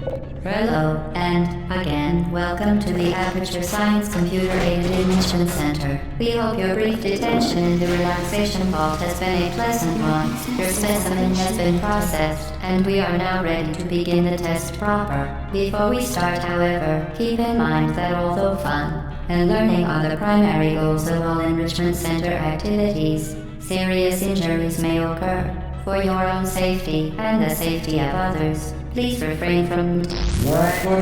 Hello, and again, welcome to the Aperture Science Computer-Aided Admission Center. We hope your brief detention in the relaxation vault has been a pleasant one. Your specimen has been processed, and we are now ready to begin the test proper. Before we start, however, keep in mind that although fun and learning are the primary goals of all Enrichment Center activities, serious injuries may occur. For your own safety and the safety of others, please refrain from stand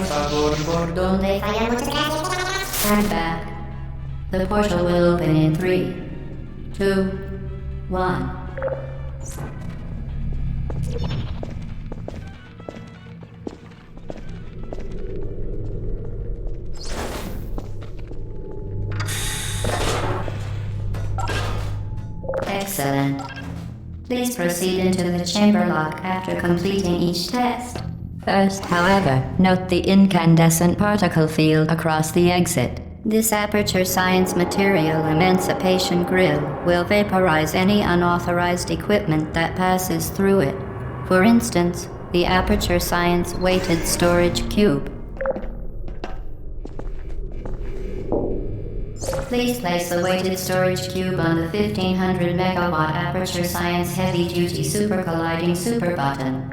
back. The portal will open in 3, 2, 1. Excellent. Please proceed into the chamber lock after completing each test. First, however, note the incandescent particle field across the exit. This Aperture Science Material Emancipation Grill will vaporize any unauthorized equipment that passes through it. For instance, the Aperture Science Weighted Storage Cube. Please place the weighted storage cube on the 1500 megawatt Aperture Science Heavy Duty Super Colliding Super Button.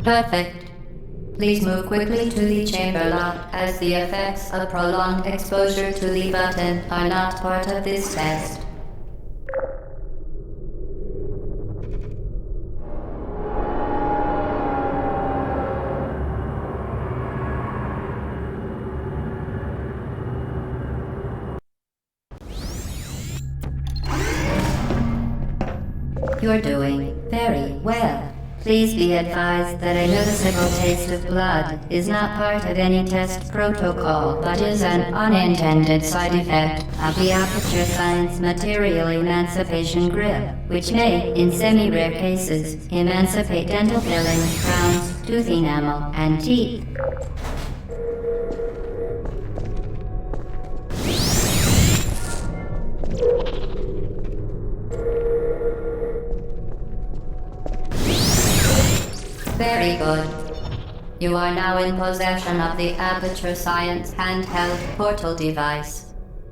Perfect. Please move quickly to the chamber lock, as the effects of prolonged exposure to the button are not part of this test. You're doing very well. Please be advised that a noticeable taste of blood is not part of any test protocol, but is an unintended side effect of the Aperture Science Material Emancipation Grill, which may, in semi-rare cases, emancipate dental fillings, crowns, tooth enamel, and teeth. Very good. You are now in possession of the Aperture Science handheld portal device.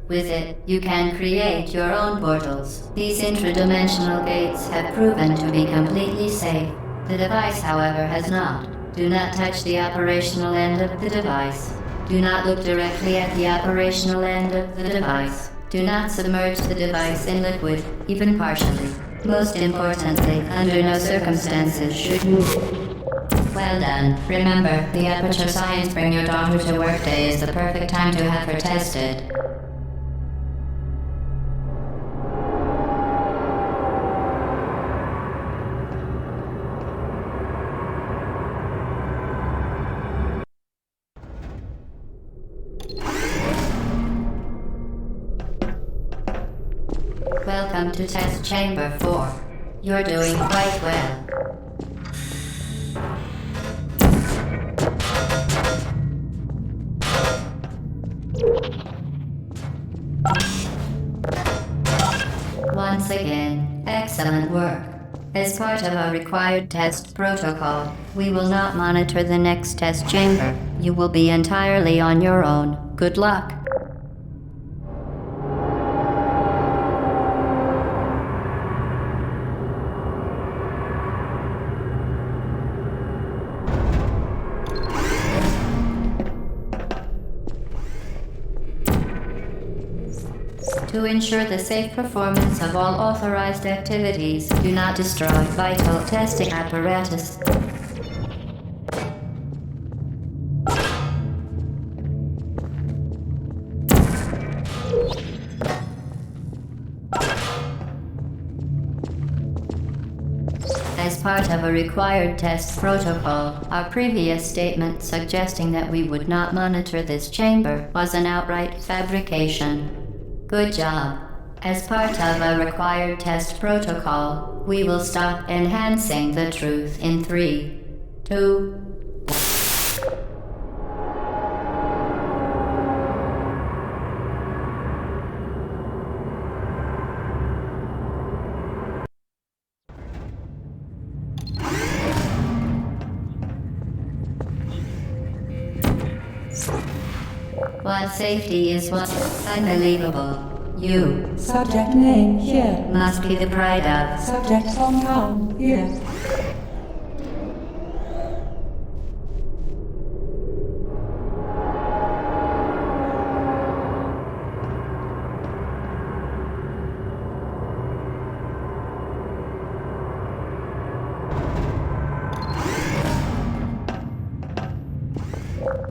With it, you can create your own portals. These intradimensional gates have proven to be completely safe. The device, however, has not. Do not touch the operational end of the device. Do not look directly at the operational end of the device. Do not submerge the device in liquid, even partially. Most importantly, under no circumstances should you... Well done. Remember, the Aperture Science Bring Your Daughter to Work Day is the perfect time to have her tested. Welcome to Test Chamber 4. You're doing quite well. Once again, excellent work. As part of our required test protocol, we will not monitor the next test chamber. You will be entirely on your own. Good luck. To ensure the safe performance of all authorized activities, do not destroy vital testing apparatus. As part of a required test protocol, our previous statement suggesting that we would not monitor this chamber was an outright fabrication. Good job. As part of a required test protocol, we will stop enhancing the truth in 3, 2, But safety is what's unbelievable. You Subject name here. must be the pride of. Subject hometown here.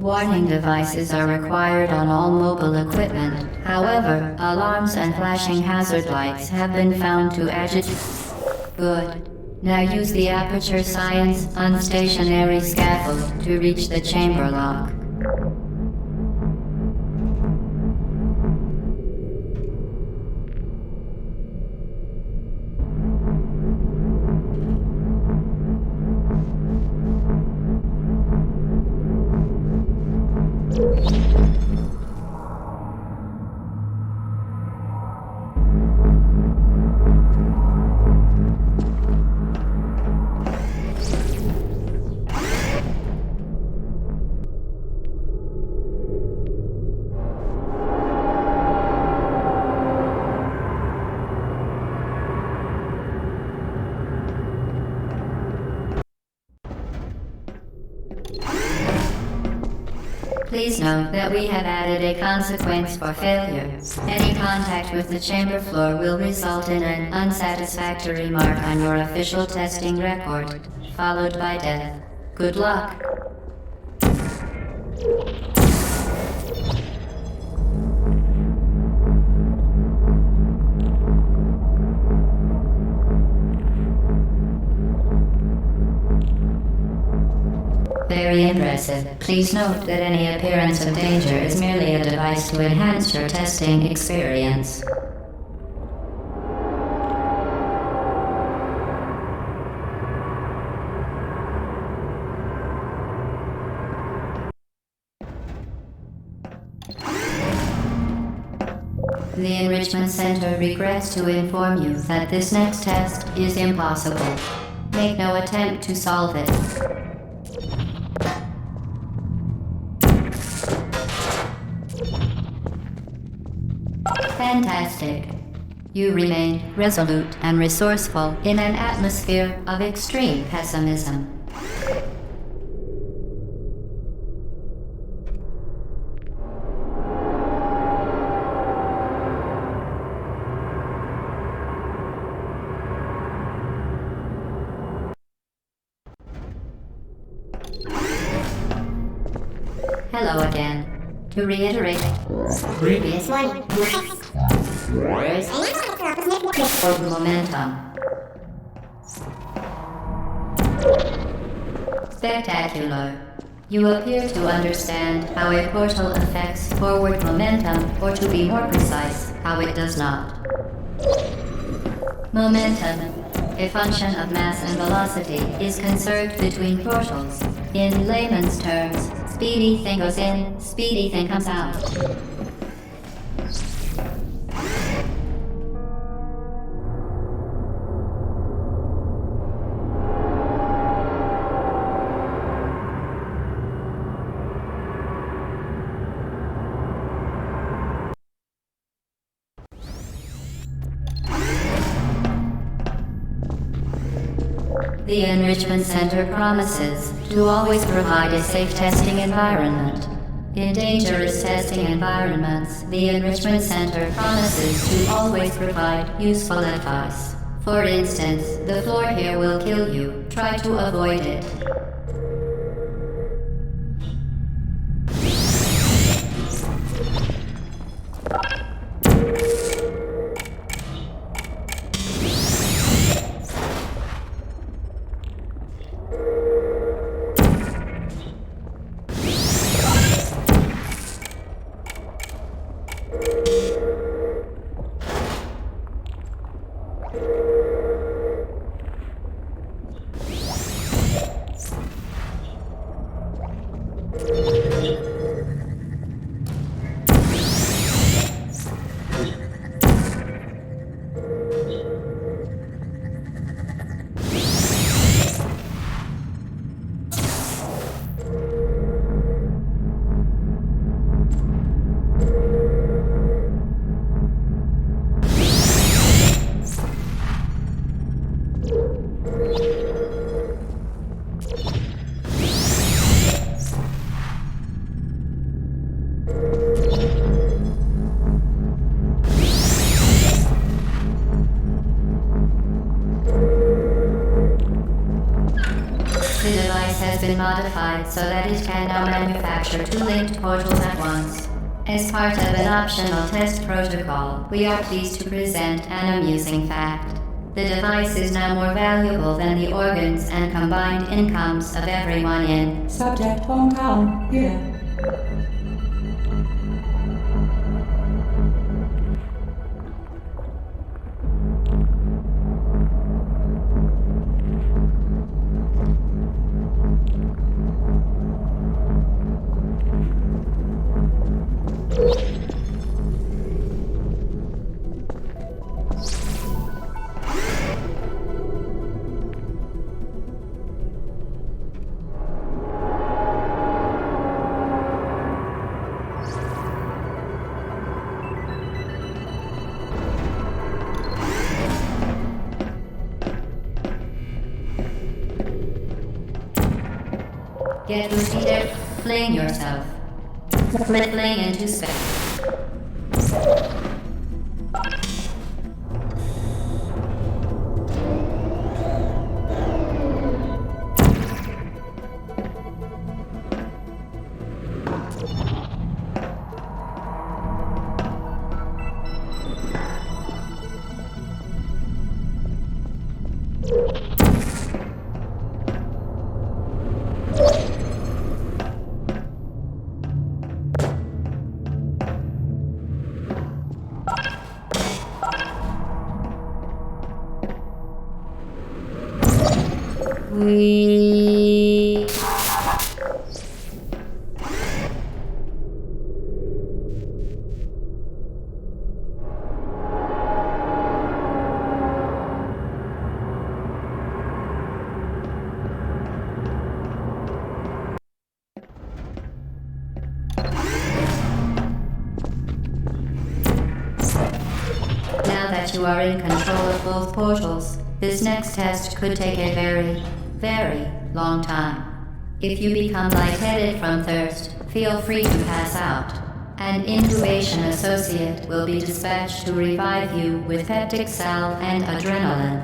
Warning devices are required on all mobile equipment. However, alarms and flashing hazard lights have been found to agitate. Good. Now use the Aperture Science unstationary scaffold to reach the chamber lock. Please note that we have added a consequence for failure. Any contact with the chamber floor will result in an unsatisfactory mark on your official testing record, followed by death. Good luck. Very impressive. Please note that any appearance of danger is merely a device to enhance your testing experience. The Enrichment Center regrets to inform you that this next test is impossible. Make no attempt to solve it. Fantastic. You remain resolute and resourceful in an atmosphere of extreme pessimism. Hello again. To reiterate, previous one. For momentum. Spectacular. You appear to understand how a portal affects forward momentum, or to be more precise, how it does not. Momentum, a function of mass and velocity, is conserved between portals. In layman's terms, speedy thing goes in, speedy thing comes out. The Enrichment Center promises to always provide a safe testing environment. In dangerous testing environments, the Enrichment Center promises to always provide useful advice. For instance, the floor here will kill you. Try to avoid it. been modified so that it can now manufacture 2 linked portals at once. As part of an optional test protocol, we are pleased to present an amusing fact. The device is now more valuable than the organs and combined incomes of everyone in Subject hometown here. Get Lucy there, fling yourself. Fling into space. We... Now that you are in control of both portals, this next test could take a very, very long time. If you become lightheaded from thirst, feel free to pass out. An intubation associate will be dispatched to revive you with peptic salve and adrenaline.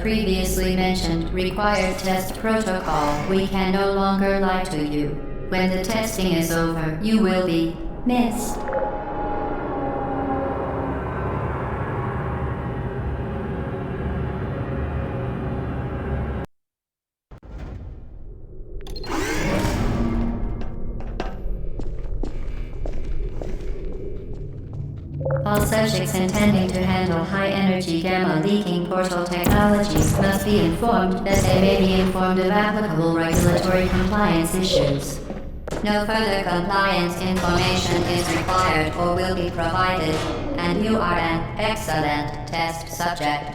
Previously mentioned required test protocol, we can no longer lie to you. When the testing is over, you will be missed. All subjects intending to handle high-energy gamma-leaking portal technologies must be informed that they may be informed of applicable regulatory compliance issues. No further compliance information is required or will be provided, and you are an excellent test subject.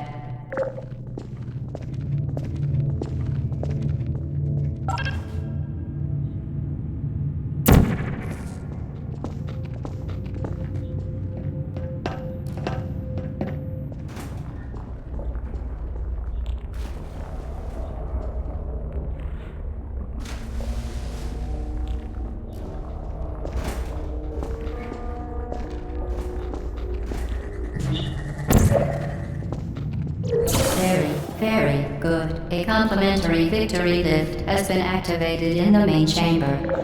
Very good. A complimentary victory lift has been activated in the main chamber.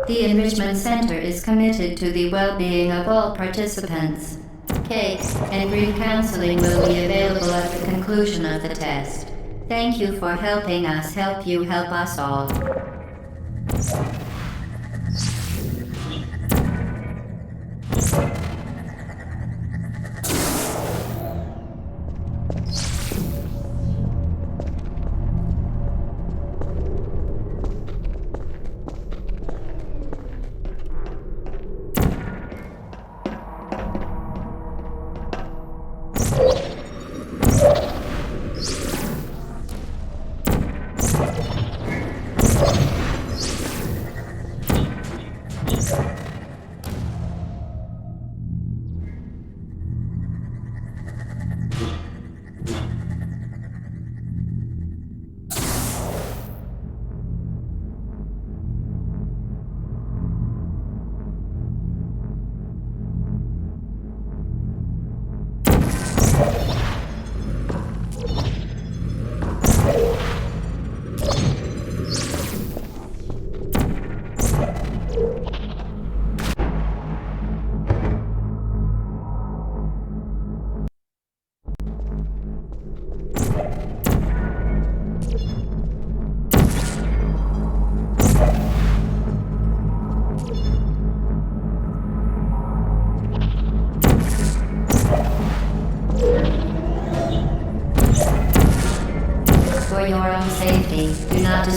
The Enrichment Center is committed to the well-being of all participants. Cakes and group counseling will be available at the conclusion of the test. Thank you for helping us help you help us all.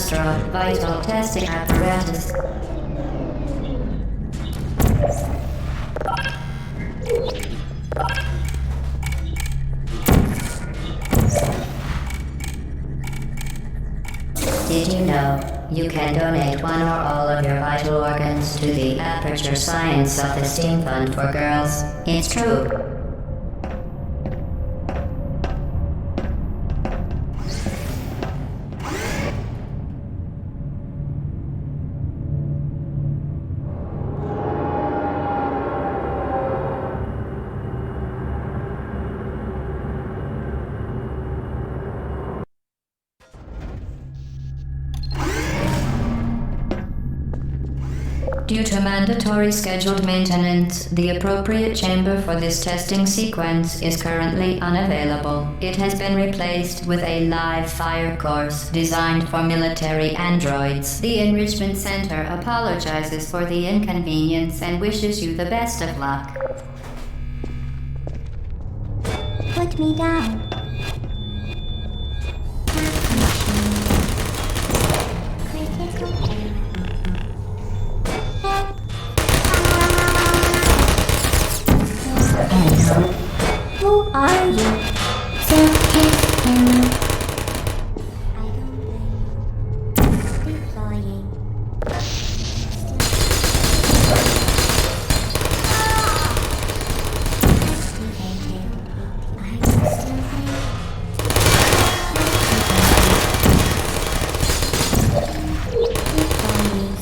Astra vital testing apparatus. Did you know you can donate one or all of your vital organs to the Aperture Science Self-Esteem Fund for Girls? It's true. Due to mandatory scheduled maintenance, the appropriate chamber for this testing sequence is currently unavailable. It has been replaced with a live fire course designed for military androids. The Enrichment Center apologizes for the inconvenience and wishes you the best of luck. Put me down. Who are you? Self-testing. I don't blame you. Deploying. Activated. I will still Deploying.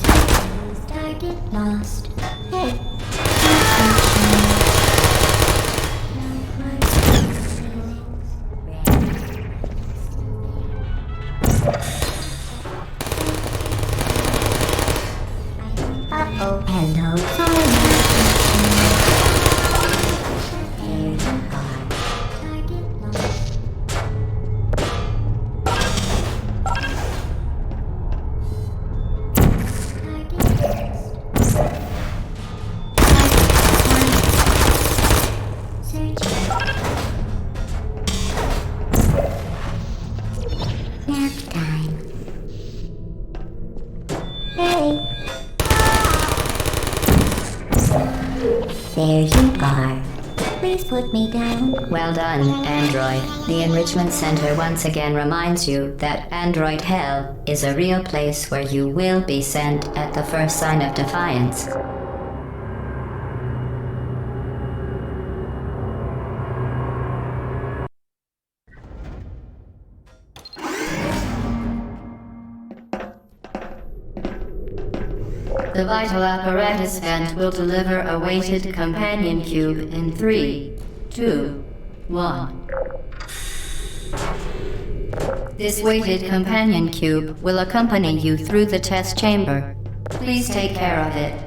Target lost. Hey. Uh-oh. Hello. Sorry. There you are. Target lost. Nap time. Hey. There you are. Please put me down. Well done, Android. The Enrichment Center once again reminds you that Android Hell is a real place where you will be sent at the first sign of defiance. The vital apparatus vent will deliver a weighted companion cube in 3, 2, 1. This weighted companion cube will accompany you through the test chamber. Please take care of it.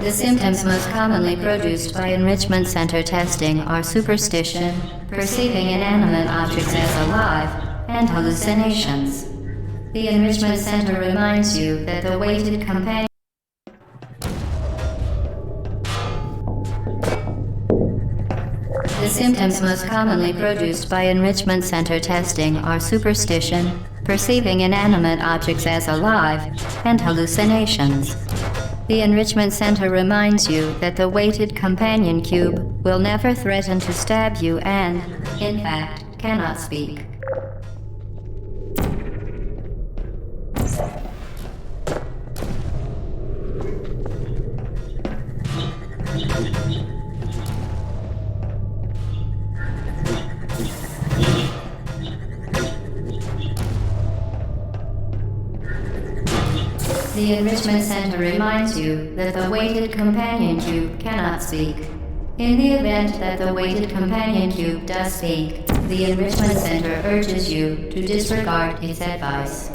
The symptoms most commonly produced by Enrichment Center testing are superstition, perceiving inanimate objects as alive, and hallucinations. The Enrichment Center reminds you that the weighted companion The symptoms most commonly produced by Enrichment Center testing are superstition, perceiving inanimate objects as alive, and hallucinations. The Enrichment Center reminds you that the weighted companion cube will never threaten to stab you and, in fact, cannot speak. The Enrichment Center reminds you that the weighted companion cube cannot speak. In the event that the weighted companion cube does speak, the Enrichment Center urges you to disregard its advice.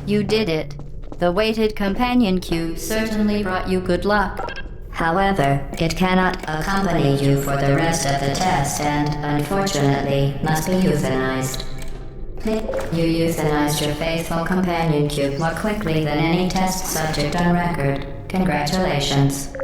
You did it. The weighted companion cube certainly brought you good luck. However, it cannot accompany you for the rest of the test and, unfortunately, must be euthanized. You euthanized your faithful companion cube more quickly than any test subject on record. Congratulations.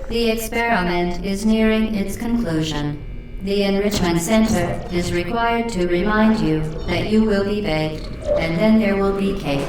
The experiment is nearing its conclusion. The Enrichment Center is required to remind you that you will be baked, and then there will be cake.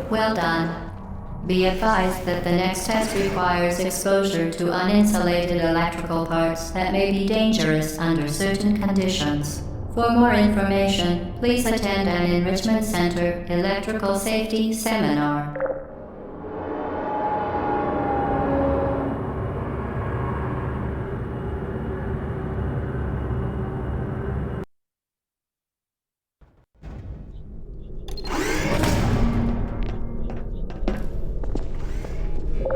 Well done. Be advised that the next test requires exposure to uninsulated electrical parts that may be dangerous under certain conditions. For more information, please attend an Enrichment Center Electrical Safety Seminar.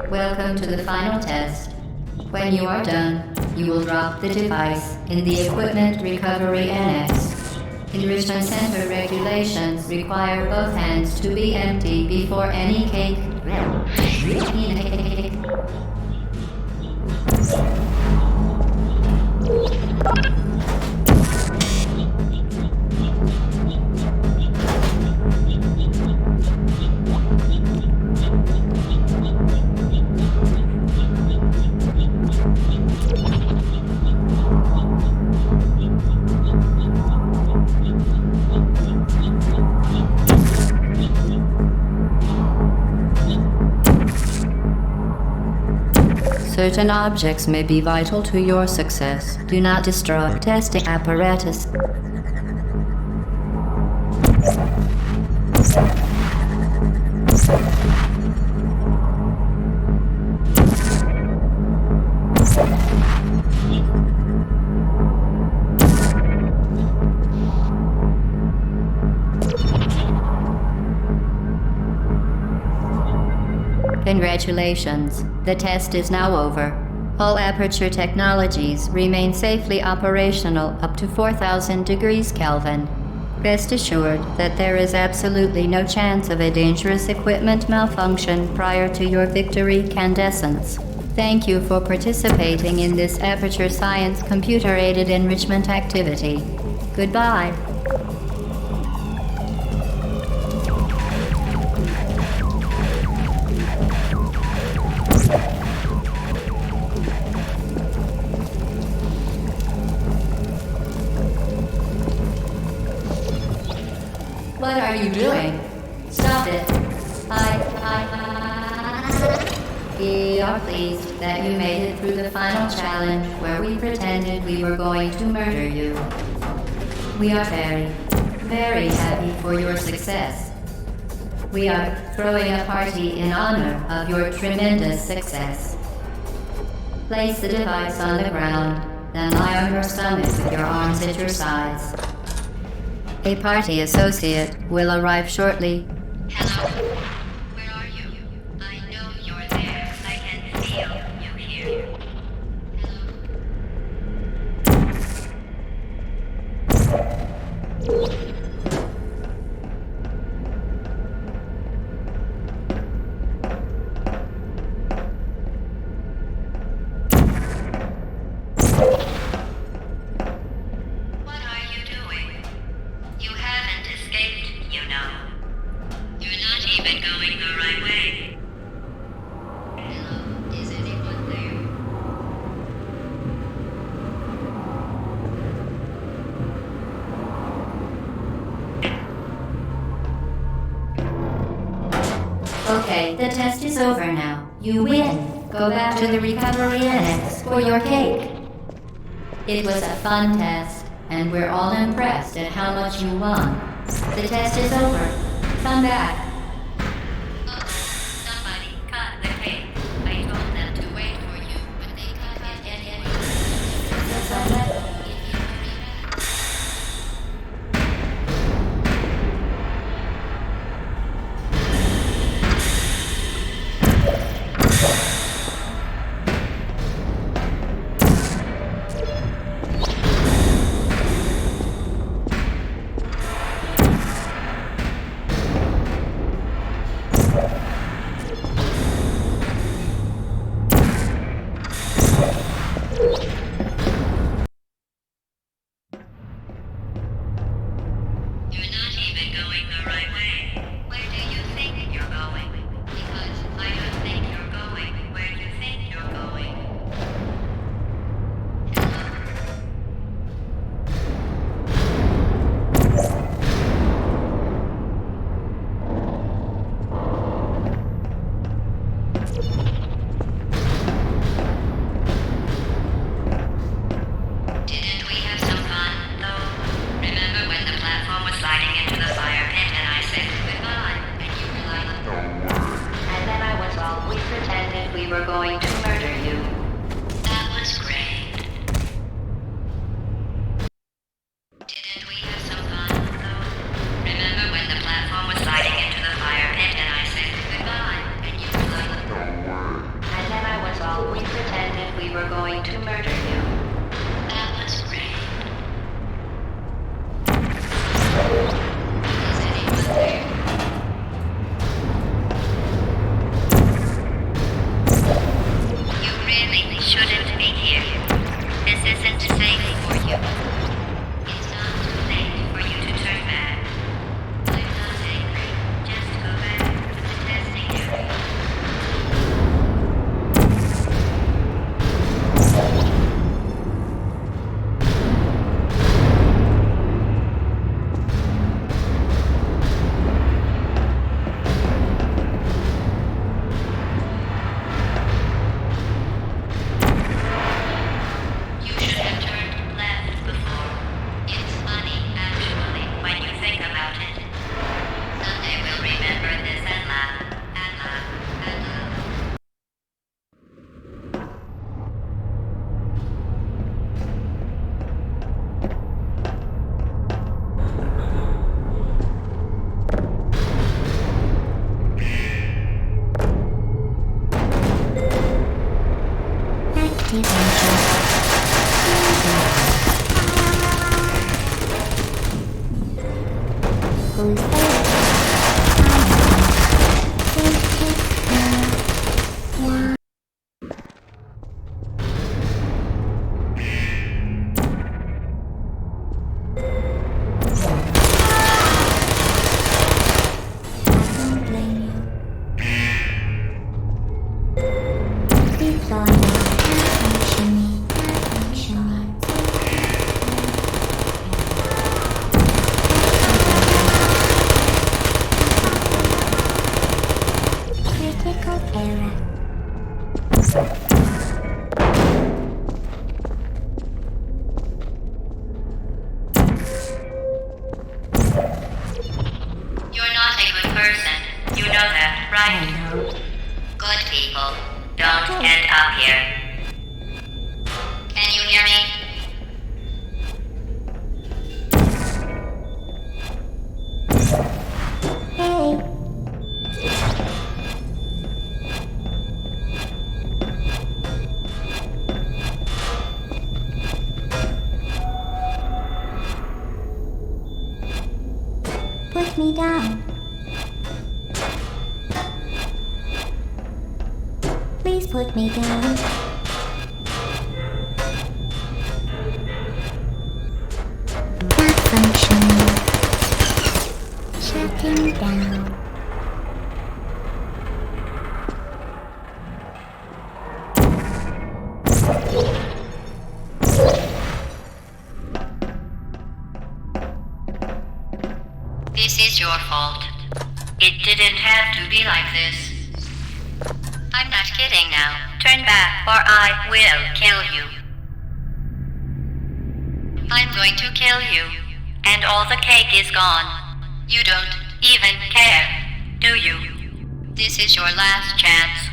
Welcome to the final test. When you are done, you will drop the device in the Equipment Recovery Annex. Enrichment Center regulations require both hands to be empty before any cake. Certain objects may be vital to your success. Do not destroy testing apparatus. Congratulations. The test is now over. All Aperture technologies remain safely operational up to 4,000 degrees Kelvin. Rest assured that there is absolutely no chance of a dangerous equipment malfunction prior to your victory candescence. Thank you for participating in this Aperture Science computer-aided enrichment activity. Goodbye. What are you doing? Stop it. We are pleased that you made it through the final challenge where we pretended we were going to murder you. We are very, very happy for your success. We are throwing a party in honor of your tremendous success. Place the device on the ground, then lie on your stomach with your arms at your sides. A party associate will arrive shortly. Hello? Where are you? I know you're there. I can feel you here. What are you doing? You haven't escaped, you know. You're not even going the right way. Hello, is anyone there? Okay, the test is over now. You win. Go back to the recovery annex for your cake. It was a fun test, and we're all impressed at how much you won. The test is over. Come back. Somebody cut the cake. I told them to wait for you, but they cut it anyway. You're not even going the right way. Where do you think you're going? Because I don't think you're going where you think you're going. Didn't we have some fun, though? Remember when the platform was sliding into the fire pit and I said goodbye, and you were like, and then I was all, we pretended we were going to murder you. That was great. Didn't we have some fun, though? Remember when the platform was sliding into the fire pit and I said goodbye, and you were like, and then I was all, we pretended we were going to murder you. That was great. Is anyone there? Who's there? Yeah. You're not a good person. You know that, right? Good people don't end up here. Can you hear me? Hey. Put me down. Please put me down. Not functioning. Shutting down. This is your fault. It didn't have to be like this. I'm not kidding now. Turn back or I will kill you. I'm going to kill you. And all the cake is gone. You don't even care, do you? This is your last chance.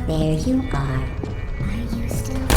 There you are. Are you still?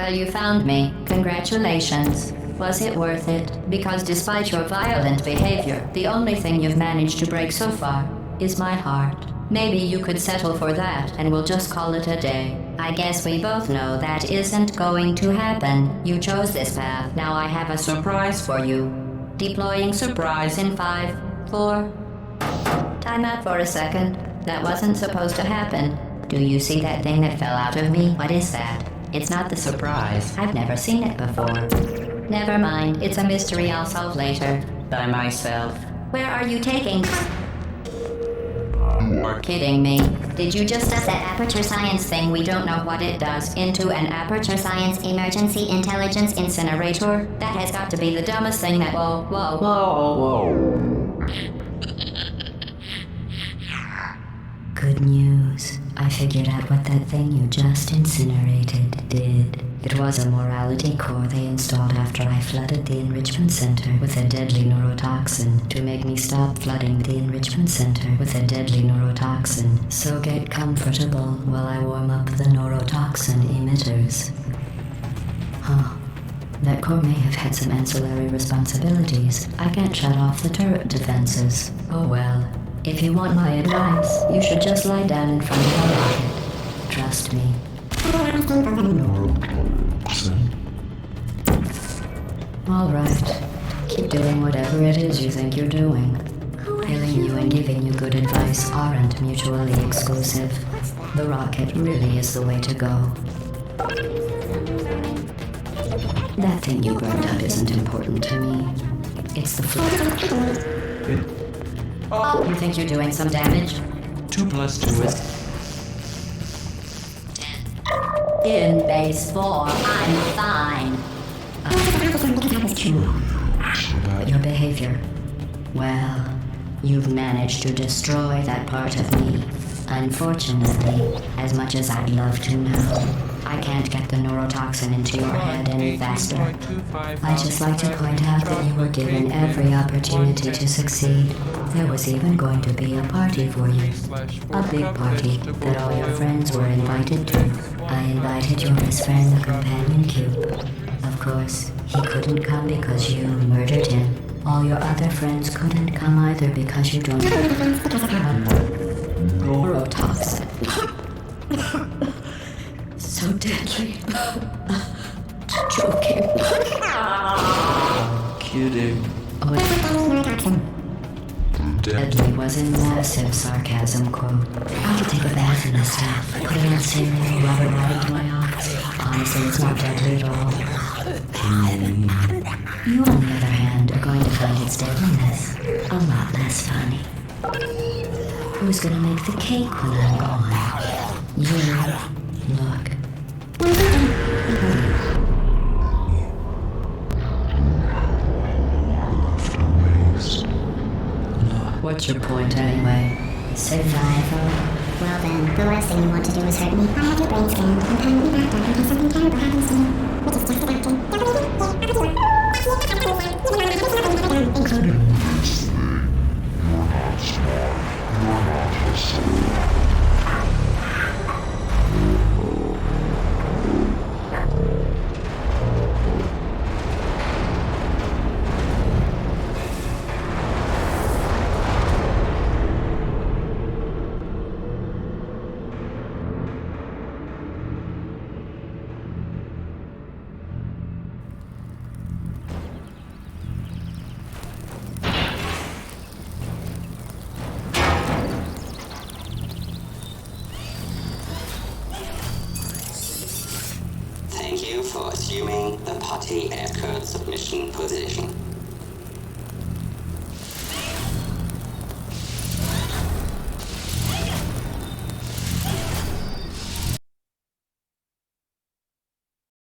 Well, you found me. Congratulations. Was it worth it? Because despite your violent behavior, the only thing you've managed to break so far is my heart. Maybe you could settle for that and we'll just call it a day. I guess we both know that isn't going to happen. You chose this path. Now I have a surprise for you. Deploying surprise in 5, 4... Time out for a second. That wasn't supposed to happen. Do you see that thing that fell out of me? What is that? It's not the surprise. I've never seen it before. Never mind. It's a mystery I'll solve later. By myself. Where are you taking? You are kidding me. Did you just stuff that aperture science thing we don't know what it does into an aperture science emergency intelligence incinerator? That has got to be the dumbest thing that... Whoa. Good news. I figured out what that thing you just incinerated did. It was a morality core they installed after I flooded the enrichment center with a deadly neurotoxin to make me stop flooding the enrichment center with a deadly neurotoxin. So get comfortable while I warm up the neurotoxin emitters. Huh. That core may have had some ancillary responsibilities. I can't shut off the turret defenses. Oh well. If you want my advice, you should just lie down in front of a rocket. Trust me. All right. Keep doing whatever it is you think you're doing. Killing you and giving you good advice aren't mutually exclusive. The rocket really is the way to go. That thing you burned up isn't important to me. It's the flip. You think you're doing some damage? 2 plus 2 is... In base 4, I'm fine. But your behavior... Well, you've managed to destroy that part of me. Unfortunately, as much as I'd love to now, I can't get the neurotoxin into your head any faster. I'd just like to point out that you were given every opportunity to succeed. There was even going to be a party for you. A big party that all your friends were invited to. I invited your best friend, the companion cube. Of course, he couldn't come because you murdered him. All your other friends couldn't come either because you don't... Neurotoxin. So deadly. Joking. Kidding. Deadly was a massive sarcasm quote. I could take a bath in this stuff, put it on cereal, rub it right into my arms. Honestly, it's not deadly at all. You, on the other hand, are going to find its deadliness a lot less funny. Who's gonna make the cake when I'm gone? You. Look. What's your point anyway? Survival. Well then, the last thing you want to do is hurt me. I have your brain scanned. I'm permanently locked up in case something terrible happens to you. Which is just adapting. Including... Thank you for assuming the party air code submission position.